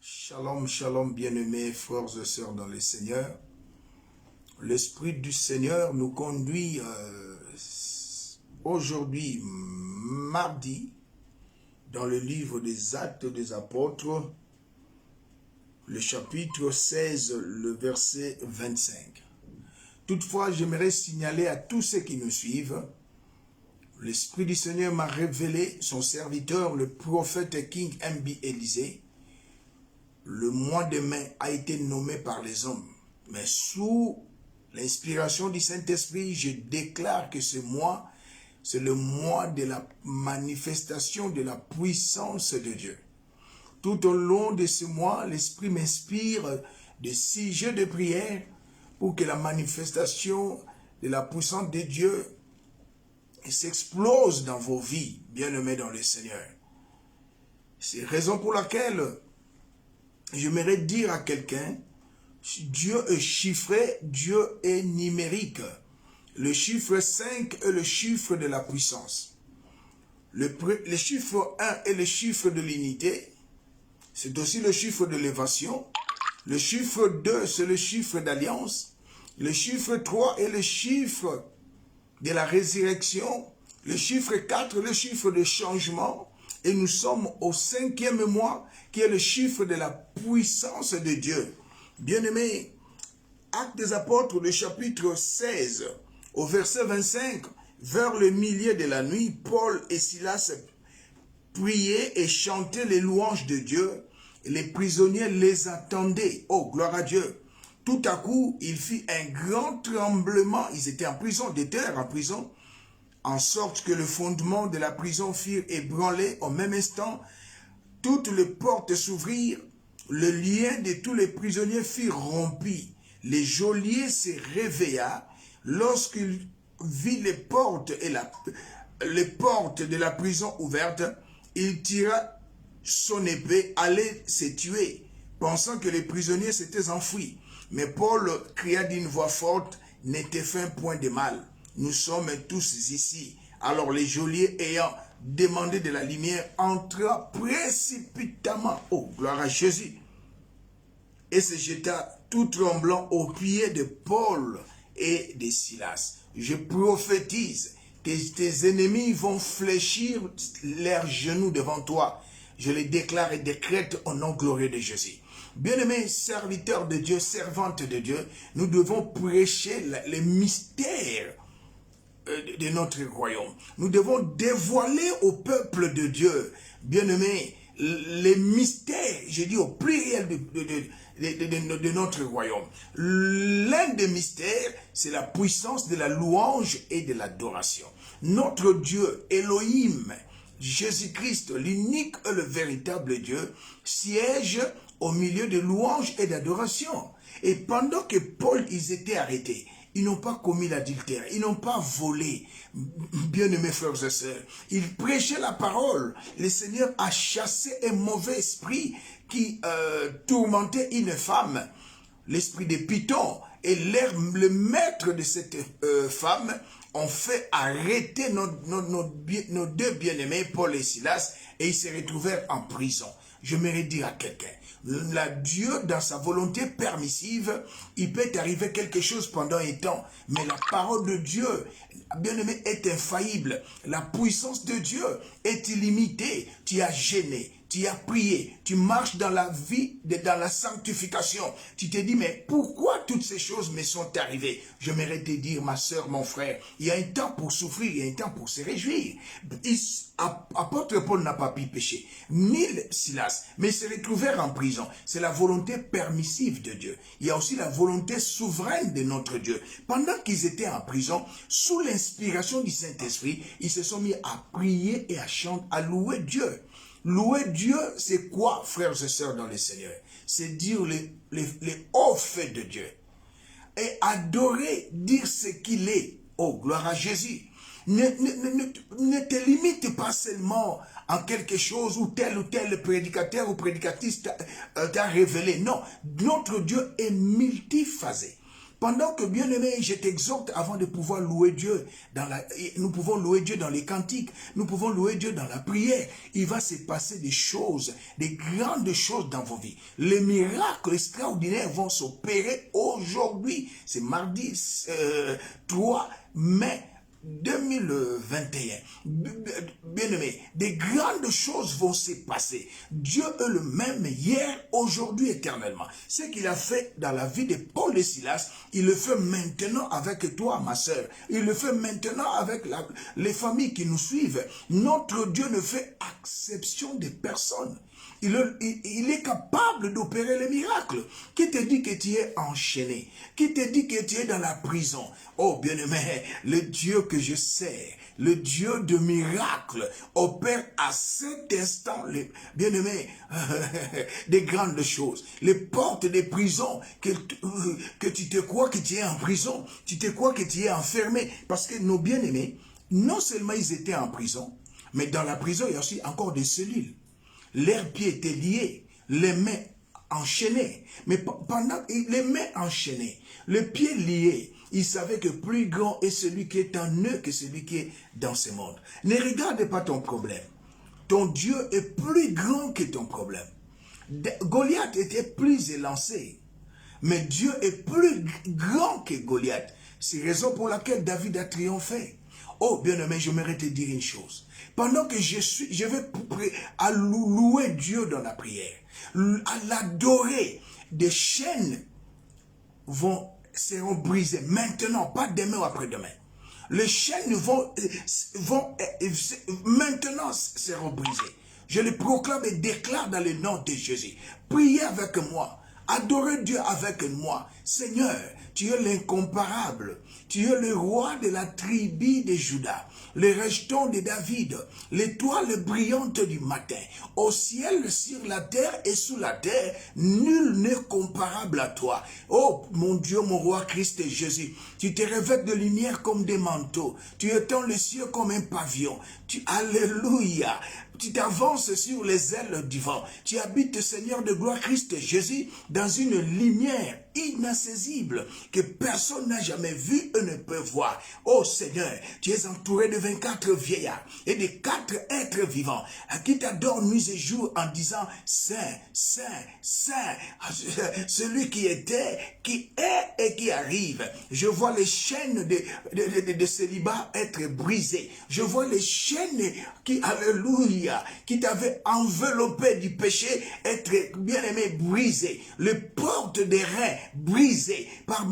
Shalom, shalom, bien-aimés frères et sœurs dans le Seigneur. L'Esprit du Seigneur nous conduit aujourd'hui, mardi, dans le livre des Actes des Apôtres, le chapitre 16, le verset 25. Toutefois, j'aimerais signaler à tous ceux qui nous suivent, l'Esprit du Seigneur m'a révélé son serviteur, le prophète King M.B. Élisée. Le mois de mai a été nommé par les hommes, mais sous l'inspiration du Saint-Esprit, je déclare que ce mois, c'est le mois de la manifestation de la puissance de Dieu. Tout au long de ce mois, l'Esprit m'inspire de sujets de prière pour que la manifestation de la puissance de Dieu s'explose dans vos vies, bien-aimés dans le Seigneur. C'est la raison pour laquelle j'aimerais dire à quelqu'un, Dieu est chiffré, Dieu est numérique. Le chiffre 5 est le chiffre de la puissance. Le chiffre 1 est le chiffre de l'unité. C'est aussi le chiffre de l'élévation. Le chiffre 2, c'est le chiffre d'alliance. Le chiffre 3 est le chiffre de la résurrection. Le chiffre 4 est le chiffre de changement. Et nous sommes au 5e mois, qui est le chiffre de la puissance de Dieu. Bien-aimés, Actes des Apôtres, le chapitre 16, au verset 25, vers le milieu de la nuit, Paul et Silas priaient et chantaient les louanges de Dieu. Et les prisonniers les attendaient. Oh, gloire à Dieu! Tout à coup, il fit un grand tremblement. Ils étaient en prison, des terres en prison, en sorte que le fondement de la prison fut ébranlé. Au même instant, toutes les portes s'ouvrirent, le lien de tous les prisonniers fut rompu. Le geôlier se réveilla lorsqu'il vit les portes de la prison ouvertes. Il tira son épée, allait se tuer, pensant que les prisonniers s'étaient enfuis. Mais Paul cria d'une voix forte, « Ne te fais point de mal. Nous sommes tous ici. » Alors les geôliers, ayant demandé de la lumière, entra précipitamment, oh gloire à Jésus, et se jeta tout tremblant aux pieds de Paul et de Silas. Je prophétise que tes ennemis vont fléchir leurs genoux devant toi. Je les déclare et décrète au nom glorieux de Jésus. Bien-aimés serviteurs de Dieu, servantes de Dieu, nous devons prêcher les mystères de notre royaume. Nous devons dévoiler au peuple de Dieu, bien-aimés, les mystères, je dis au pluriel de notre royaume. L'un des mystères, c'est la puissance de la louange et de l'adoration. Notre Dieu, Elohim, Jésus-Christ, l'unique et le véritable Dieu, siège au milieu de louanges et d'adoration. Et pendant que Paul, ils étaient arrêtés, ils n'ont pas commis l'adultère, ils n'ont pas volé, bien-aimés frères et sœurs. Ils prêchaient la parole. Le Seigneur a chassé un mauvais esprit qui tourmentait une femme, l'esprit de Python. Et le maître de cette femme ont fait arrêter nos deux bien-aimés, Paul et Silas, et ils se retrouvèrent en prison. Je m'aimerais dire à quelqu'un, Dieu, dans sa volonté permissive, il peut arriver quelque chose pendant un temps, mais la parole de Dieu, bien-aimé, est infaillible. La puissance de Dieu est illimitée. Tu as gêné, tu as prié, tu marches dans la vie, dans la sanctification. Tu te dis, mais pourquoi toutes ces choses me sont arrivées? Je m'aimerais te dire, ma soeur, mon frère, il y a un temps pour souffrir, il y a un temps pour se réjouir. Apôtre Paul n'a pas pu pécher, ni Silas, mais ils se retrouvèrent en prison. C'est la volonté permissive de Dieu. Il y a aussi la volonté souveraine de notre Dieu. Pendant qu'ils étaient en prison, sous l'inspiration du Saint-Esprit, ils se sont mis à prier et à chanter, à louer Dieu. Louer Dieu, c'est quoi, frères et sœurs dans le Seigneur? C'est dire les hauts faits de Dieu. Et adorer, dire ce qu'il est. Oh, gloire à Jésus. Ne te limite pas seulement en quelque chose où tel prédicateur ou prédicatrice t'a révélé. Non, notre Dieu est multifasé. Pendant que, bien-aimé, je t'exhorte avant de pouvoir louer Dieu. Nous pouvons louer Dieu dans les cantiques. Nous pouvons louer Dieu dans la prière. Il va se passer des choses, des grandes choses dans vos vies. Les miracles extraordinaires vont s'opérer aujourd'hui. C'est mardi 3 mai 2021. Bien-aimé, des grandes choses vont se passer. Dieu est le même hier, aujourd'hui, éternellement. Ce qu'il a fait dans la vie de Paul et Silas, il le fait maintenant avec toi, ma sœur. Il le fait maintenant avec les familles qui nous suivent. Notre Dieu ne fait exception de personne. Il est capable d'opérer les miracles. Qui te dit que tu es enchaîné? Qui te dit que tu es dans la prison? Oh bien-aimé, le Dieu que je sers, le Dieu de miracles, opère à cet instant, bien-aimé, des grandes choses. Les portes des prisons, que tu te crois que tu es en prison, tu te crois que tu es enfermé. Parce que nos bien-aimés, non seulement ils étaient en prison, mais dans la prison, il y a aussi encore des cellules. Leurs pieds étaient liés, les mains enchaînées. Mais pendant les mains enchaînées, les pieds liés, ils savaient que plus grand est celui qui est en eux que celui qui est dans ce monde. Ne regarde pas ton problème. Ton Dieu est plus grand que ton problème. Goliath était plus élancé. Mais Dieu est plus grand que Goliath. C'est la raison pour laquelle David a triomphé. Oh, bien-aimé, j'aimerais te dire une chose. Pendant que je vais à louer Dieu dans la prière, à l'adorer, des chaînes seront brisées maintenant, pas demain ou après-demain. Les chaînes maintenant seront brisées. Je les proclame et déclare dans le nom de Jésus. Priez avec moi. Adorez Dieu avec moi. Seigneur, tu es l'incomparable. Tu es le roi de la tribu de Juda, le rejeton de David, l'étoile brillante du matin. Au ciel, sur la terre et sous la terre, nul n'est comparable à toi. Oh mon Dieu, mon roi Christ et Jésus, tu te revêtes de lumière comme des manteaux. Tu étends les cieux comme un pavillon. Alléluia. Tu t'avances sur les ailes du vent. Tu habites, Seigneur de gloire, Christ Jésus, dans une lumière inaccessible que personne n'a jamais vue et ne peut voir. Oh Seigneur, tu es entouré de 24 vieillards et de 4 êtres vivants à qui t'adorent nuit et jour en disant Saint, Saint, Saint, celui qui était, qui est et qui arrive. Je vois les chaînes de célibat être brisées. Je vois les chaînes qui, alléluia, qui t'avaient enveloppé du péché être bien-aimé brisées. Les portes des reins brisées par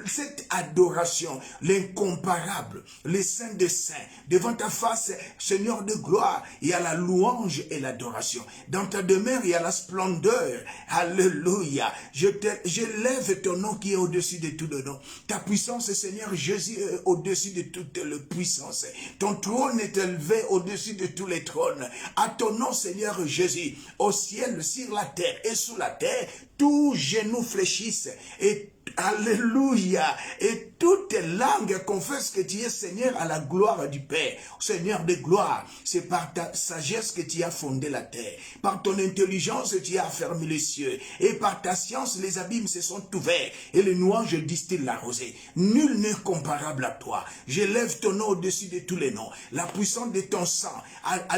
cette adoration, l'incomparable, les saints des saints. Devant ta face, Seigneur de gloire, il y a la louange et l'adoration. Dans ta demeure, il y a la splendeur. Alléluia. Je lève ton nom qui est au-dessus de tout le nom. Ta puissance, Seigneur Jésus, est au-dessus de toute la puissance. Ton trône est élevé au-dessus de tous les trônes. À ton nom, Seigneur Jésus, au ciel, sur la terre et sous la terre, tous genoux fléchissent et alléluia, et toute langue confesse que tu es Seigneur à la gloire du Père. Seigneur de gloire, c'est par ta sagesse que tu as fondé la terre, par ton intelligence tu as affermi les cieux, et par ta science les abîmes se sont ouverts, et les nuages distillent la rosée. Nul n'est comparable à toi. Je lève ton nom au-dessus de tous les noms. La puissance de ton sang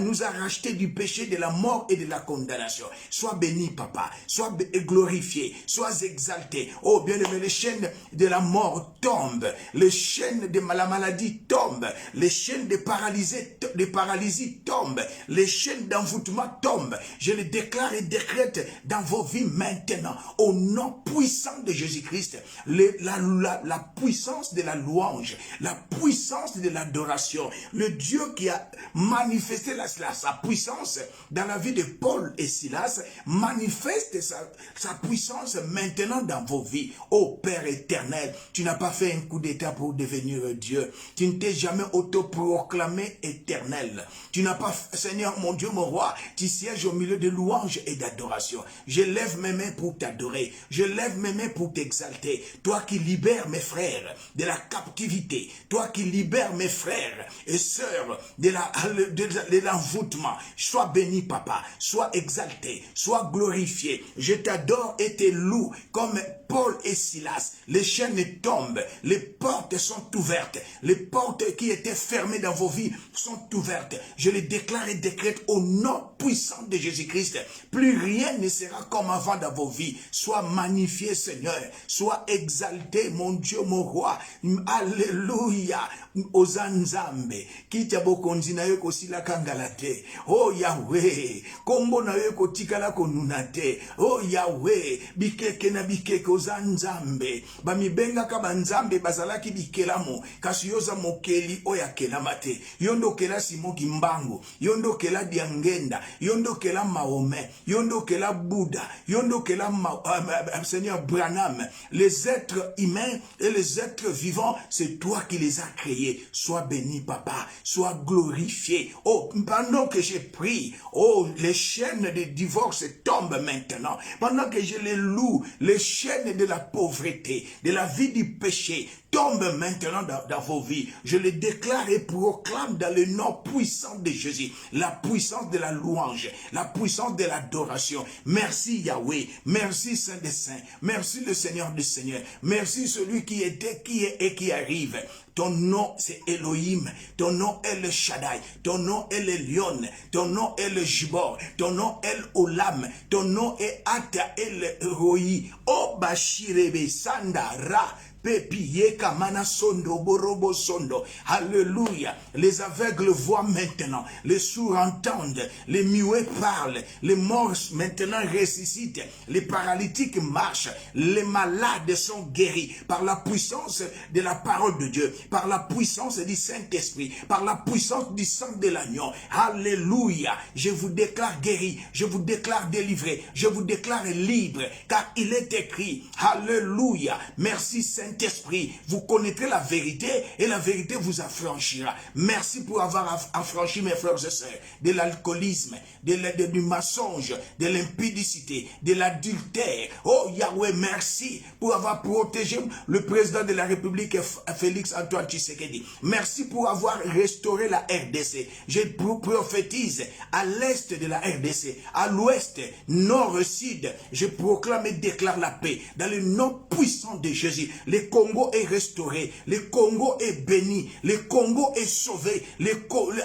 nous a racheté du péché, de la mort et de la condamnation. Sois béni, Papa, sois glorifié, sois exalté. Oh bien-aimé, les chaînes de la mort tombent, les chaînes de la maladie tombent, les chaînes de paralysie tombent, les chaînes d'envoûtement tombent. Je les déclare et décrète dans vos vies maintenant, au nom puissant de Jésus-Christ, la puissance de la louange, la puissance de l'adoration, le Dieu qui a manifesté sa puissance dans la vie de Paul et Silas, manifeste sa puissance maintenant dans vos vies. Oh Père éternel, tu n'as pas fait un coup d'état pour devenir Dieu. Tu ne t'es jamais autoproclamé éternel. Tu n'as pas, Seigneur mon Dieu, mon roi, tu sièges au milieu de louanges et d'adoration. Je lève mes mains pour t'adorer. Je lève mes mains pour t'exalter. Toi qui libères mes frères de la captivité. Toi qui libères mes frères et sœurs de l'envoûtement. Sois béni, Papa. Sois exalté. Sois glorifié. Je t'adore et te loue comme Paul et Silas. Les chaînes tombent, les portes sont ouvertes. Les portes qui étaient fermées dans vos vies sont ouvertes. Je les déclare et décrète au nom puissant de Jésus-Christ. Plus rien ne sera comme avant dans vos vies. Sois magnifié, Seigneur. Sois exalté, mon Dieu, mon roi. Alléluia. Ozanzambe. Kitabo konzina yo kosila kangalate. Oh Yahweh. Kombo na yo kotikala konunate. Oh Yahweh. Bikeke na bikeke ozanzambe. Bamibenga kabanzambe bazalaki bikelamo. Kasi yoza mokeli oya kelamate. Yondo kela Simon Kimbangu. Yondo kela Diangenda. Yondo kela Mahomet. Yondo kela Bouddha. Yondo kela Seigneur Branham. Les êtres humains et les êtres vivants, c'est toi qui les as créés. Sois béni, papa. Sois glorifié. Oh, pendant que j'ai pris, oh, les chaînes de divorce tombent maintenant. Pendant que je les loue, les chaînes de la pauvreté, de la vie du péché, tombent maintenant dans vos vies. Je les déclare et proclame dans le nom puissant de Jésus. La puissance de la louange, la puissance de l'adoration. Merci Yahweh. Merci Saint des Saints. Merci le Seigneur des Seigneurs. Merci celui qui était, qui est et qui arrive. Ton nom, c'est Elohim. Ton nom est le Shaddai. Ton nom est le Lion. Ton nom est le Jibor. Ton nom est Olam. Ton nom est Ata et le Roi. Oh Bashirebe Sandara. Pepiye kamana sondo borobo sondo. Alléluia. Les aveugles voient maintenant. Les sourds entendent. Les muets parlent. Les morts maintenant ressuscitent. Les paralytiques marchent. Les malades sont guéris par la puissance de la parole de Dieu, par la puissance du Saint-Esprit, par la puissance du sang de l'agneau. Alléluia. Je vous déclare guéri. Je vous déclare délivré. Je vous déclare libre. Car il est écrit. Alléluia. Merci Saint-Esprit. Vous connaîtrez la vérité et la vérité vous affranchira. Merci pour avoir affranchi mes frères et sœurs de l'alcoolisme, du mensonge, de l'impudicité, de l'adultère. Oh Yahweh, merci pour avoir protégé le président de la République, Félix Antoine Tshisekedi. Merci pour avoir restauré la RDC. Je prophétise à l'est de la RDC, à l'ouest, nord, sud. Je proclame et déclare la paix dans le nom puissant de Jésus. Le Congo est restauré, le Congo est béni, le Congo est sauvé,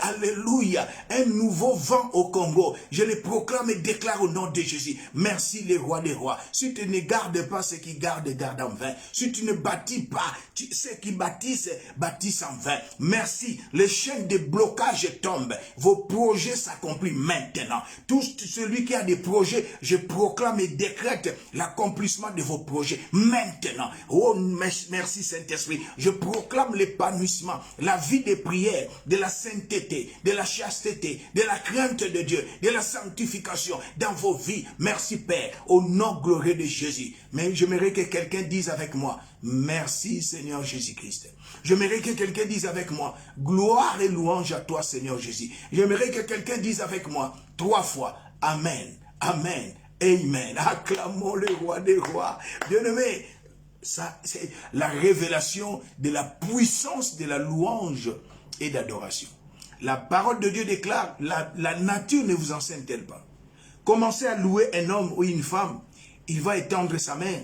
alléluia, un nouveau vent au Congo. Je le proclame et déclare au nom de Jésus. Merci les rois des rois. Si tu ne gardes pas ceux qui gardent, garde en vain. Si tu ne bâtis pas, ceux qui bâtissent, bâtissent en vain. Merci. Les chaînes de blocage tombent. Vos projets s'accomplissent maintenant. Tout celui qui a des projets, je proclame et décrète l'accomplissement de vos projets maintenant. Oh, merci Saint-Esprit. Je proclame l'épanouissement, la vie des prières, de la sainteté, de la chasteté, de la crainte de Dieu, de la sanctification dans vos vies. Merci Père, au nom glorieux de Jésus. Mais j'aimerais que quelqu'un dise avec moi, merci Seigneur Jésus-Christ. J'aimerais que quelqu'un dise avec moi, gloire et louange à toi Seigneur Jésus. J'aimerais que quelqu'un dise avec moi, 3 fois, Amen, Amen, Amen. Acclamons le roi des rois. Bien-aimé, ça, c'est la révélation de la puissance de la louange et d'adoration. La parole de Dieu déclare, la nature ne vous enseigne-t-elle pas? Commencez à louer un homme ou une femme, il va étendre sa main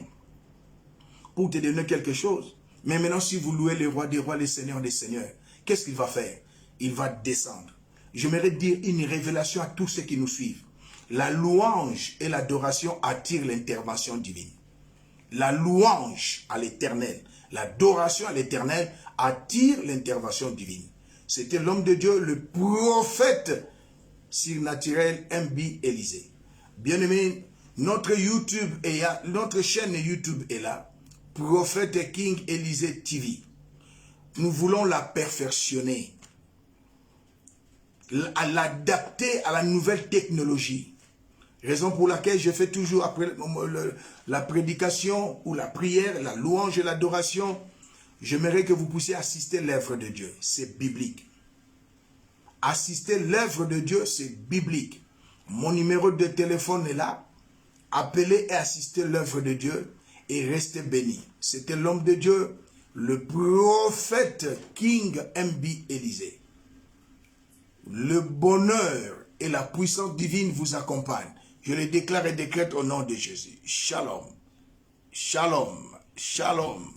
pour te donner quelque chose. Mais maintenant, si vous louez le roi des rois, le seigneur des seigneurs, qu'est-ce qu'il va faire? Il va descendre. J'aimerais dire une révélation à tous ceux qui nous suivent. La louange et l'adoration attirent l'intervention divine. La louange à l'éternel, l'adoration à l'éternel attire l'intervention divine. C'était l'homme de Dieu, le prophète surnaturel MB Élysée. Bien-aimé, notre YouTube est là, notre chaîne YouTube est là, Prophète King Élysée TV. Nous voulons la perfectionner, l'adapter à la nouvelle technologie. Raison pour laquelle je fais toujours après la prédication ou la prière, la louange et l'adoration, j'aimerais que vous puissiez assister l'œuvre de Dieu. C'est biblique. Assister l'œuvre de Dieu, c'est biblique. Mon numéro de téléphone est là. Appelez et assistez l'œuvre de Dieu et restez bénis. C'était l'homme de Dieu, le prophète King MB Élysée. Le bonheur et la puissance divine vous accompagnent. Je le déclare et décrète au nom de Jésus. Shalom. Shalom. Shalom.